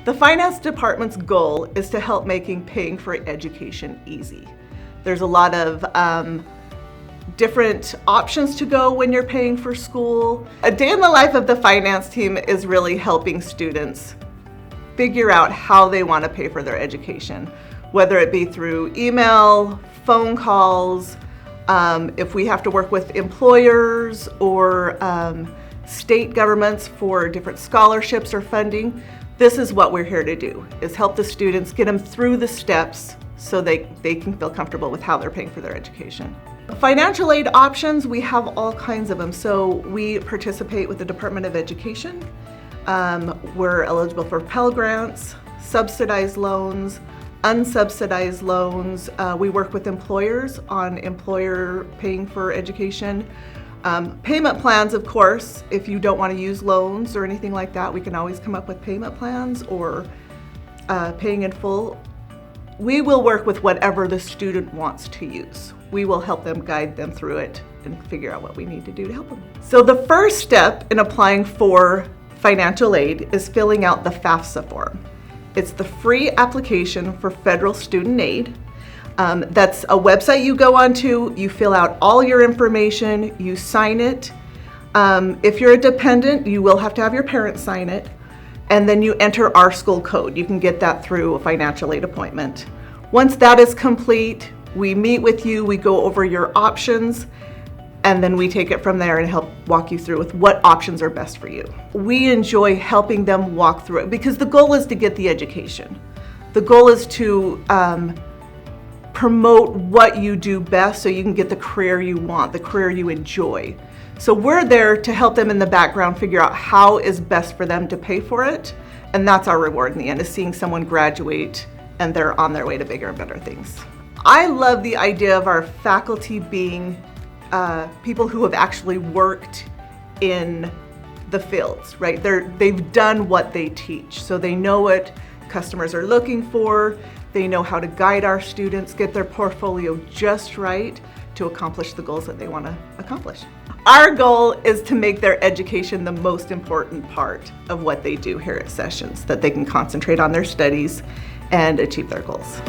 The finance department's goal is to help making paying for education easy. There's a lot of different options to go when you're paying for school. A day in the life of the finance team is really helping students figure out how they want to pay for their education, whether it be through email, phone calls, if we have to work with employers or state governments for different scholarships or funding. This is what we're here to do, is help the students, get them through the steps so they can feel comfortable with how they're paying for their education. Financial aid options, we have all kinds of them. So we participate with the Department of Education. We're eligible for Pell Grants, subsidized loans, unsubsidized loans. We work with employers on employer paying for education. Payment plans, of course, if you don't want to use loans or anything like that, we can always come up with payment plans or paying in full. We will work with whatever the student wants to use. We will help them, guide them through it, and figure out what we need to do to help them. So the first step in applying for financial aid is filling out the FAFSA form. It's the free application for federal student aid. That's a website you go onto, you fill out all your information, you sign it. If you're a dependent, you will have to have your parents sign it. And then you enter our school code. You can get that through a financial aid appointment. Once that is complete, we meet with you, we go over your options, and then we take it from there and help walk you through with what options are best for you. We enjoy helping them walk through it because the goal is to get the education. The goal is to promote what you do best so you can get the career you want, the career you enjoy. So we're there to help them in the background figure out how is best for them to pay for it, and that's our reward in the end, is seeing someone graduate and they're on their way to bigger and better things. I love the idea of our faculty being people who have actually worked in the fields, right? They've done what they teach, so they know what customers are looking for, they know how to guide our students, get their portfolio just right to accomplish the goals that they want to accomplish. Our goal is to make their education the most important part of what they do here at Sessions, that they can concentrate on their studies and achieve their goals.